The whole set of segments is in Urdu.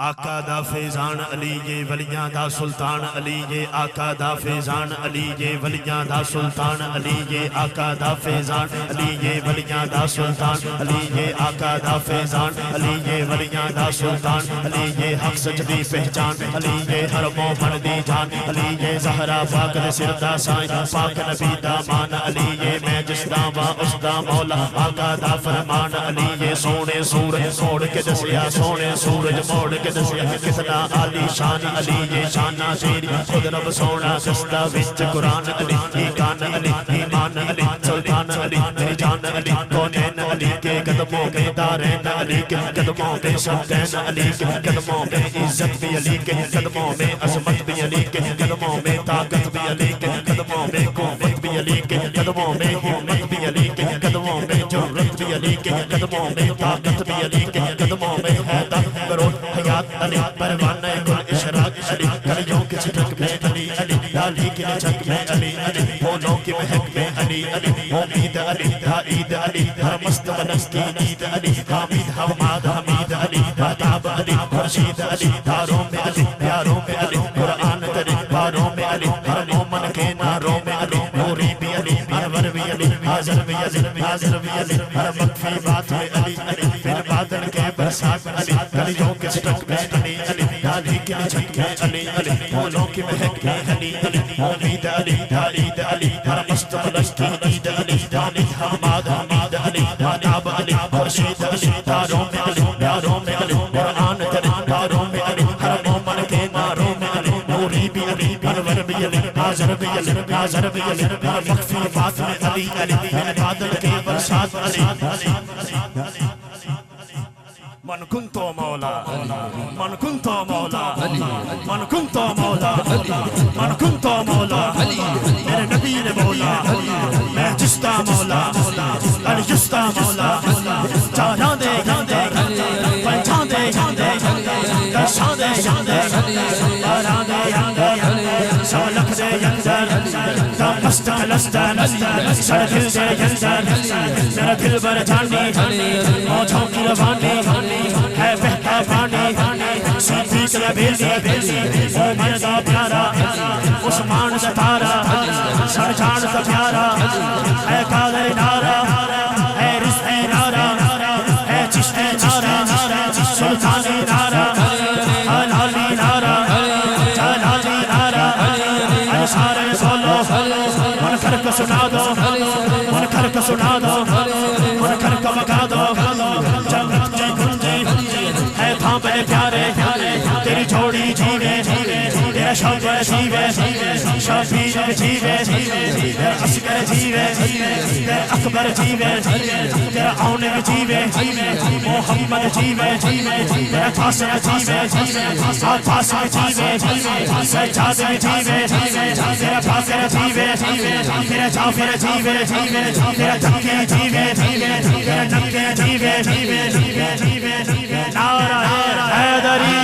آقا دا فیضان علی یہ ولیاں دا سلطان علی یہ آقا دا فیضان علی یہ ولیاں دا سلطان علی یہ آقا دا فیضان علی یہ ولیاں دا سلطان علی یہ آقا دا فیضان علی یہ ولیاں دا سلطان علی یہ حق سچ دی پہچان علی یہ ہر مومن دی جان علی یہ زہرا پاک دے سر دا سائیں پاک نبی دا مان علی یہ میں جس دا با اس دا مولا آقا دا فرمان علی یہ سونے سورج موڑ کے دسیا سونے سورج موڑ کے دسیا کتنا عالی شان علی یہ شانہ شیری خود رب سونا سستا وچ قرآن علی ایمان علی ایمان علی سلطان علی میری جان علی کونین علی کے قدموں میں دارین علی کے قدموں میں شمدین علی کے قدموں میں عزت بھی علی کے قدموں میں عظمت بھی علی کے قدموں میں طاقت بھی علی کے قدموں میں قوت بھی علی کے قدموں میں ہمت بھی علی کے قدموں میں جرت بھی علی کے قدموں میں طاقت بھی علی کے قدموں میں حیدر کرو حیات علی پروانہ گل اشراق علی کلیوں کی چھٹک میں علی علی لالی کی لچک میں علی علی پھولوں کی مہک میں علی علی امید علی عید علی ہر مست ملک کی عید علی حامد حماد حمید علی باداب علی خورشید علی داروں میں علی پیاروں میں علی قرآن تری باروں میں علی ہر مومن کے ناروں میں علی نوری بھی علی انور بھی علی حاضر بھی علی حاضر بھی علی ہر مکفی بات میں علی علی پھر بادل کے برسات علی کلیوں کے سٹک میں علی علی لالی کے لچک میں علی علی پھولوں کی مہک میں علی علی امید علی عید علی ہر مست ملک کی عید علی دانی حماد حمید علی باداب علی خورشید علی داروں میں علی پیاروں میں علی قرآن تری داروں میں علی ہر مومن کے ناروں میں علی نوری بھی علی انور بھی علی حاضر بھی علی حاضر بھی علی ہر مخفی بات میں علی علی پھر بادل کے برسات علی من کنتو مولا من کنتو مولا من کنتو مولا من کنتو مولا میرے نبی نے بولا میں جستا مولا علی جستا مولا جانا دے پہچان دے درشان دے باران دے سولک دے دمست لستن سر دل دے میرا دل بر جانی موجوں کی روانی ہے بہتا پانی صدیق نبیلی عمر دا پیارا عثمان دا تارا سرجان دا پیارا ہے قادر نارا ہے رزق نارا ہے چشت نارا سلطانی نارا حلالی نارا جلالی نارا انصار سولو منکر کو سنا دو منکر کو سنا دو منکر کو مکا دو جنت کی گنجی ہے تھامے پیارے تیری جوڑی جیوے تیرا شوق جیوے شفیع جیوے تیرا عسکر جیوے تیرا اکبر جیوے تیرا عون جیوے محمد جیوے تیرا قاسم جیوے عباس جیوے سجاد جیوے تیرا باقر جیوے تیرا جعفر جیوے تیرا دھکی جیوے تیرا نکے جیوے نعرہ حیدری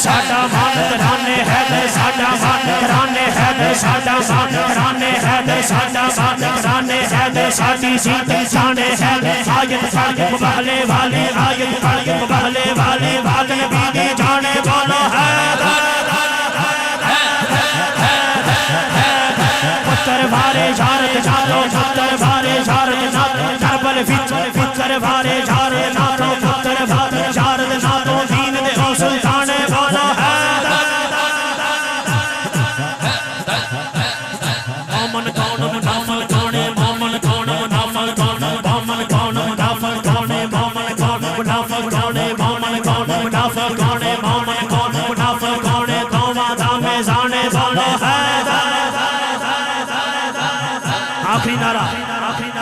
ساڈا مان کرانے حیدر ساڈا مان کرانے حیدر ساڈا مان کرانے حیدر ساڈا مان کرانے حیدر ساڈی سیدھی جانے حیدر آیت پڑھ بہلے والے آیت پڑھ بہلے والے والے بیدی جانے بولو حیدر پتر بھارے جھارت جاتو پتر بھارے جھارت ناتو کربل پتر بھارے جھارے ناتو پتر بھارے جھارت ناتو دین دے او سلطانے بولو مومن کون منافق کونے مومن کون منافق کونے مومن کون منافق کونے مومن کون منافق کونے مومن کون منافق کونے مومن کون منافق کونے قوما دامے زانے بولو آخری نعرہ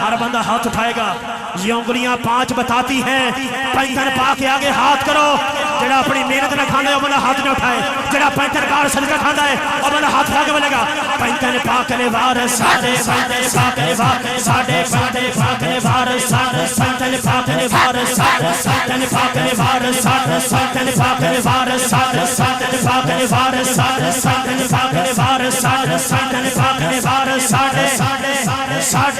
ہر بندہ ہاتھ اٹھائے گا یہ انگلیاں 5 بتاتی ہیں پینتر پا کے آگے ہاتھ کرو جڑا اپنی محنت نہ کھانا ہے وہ بندہ ہاتھ نہ اٹھائے جڑا پینتر کار صدقہ کھانا ہے وہ بندہ ہاتھ اٹھا کے بولے گا پینتر پا کرے وارث ساڈے پینتر پا کرے وارث ساڈے پینتر پا کرے وارث ساڈے پینتر پا کرے وارث ساڈے پینتر پا کرے وارث ساڈے پینتر پا کرے وارث ساڈے پینتر پا کرے وارث ساڈے پینتر پا کرے وارث ساڈے پینتر پا کرے وارث ساڈے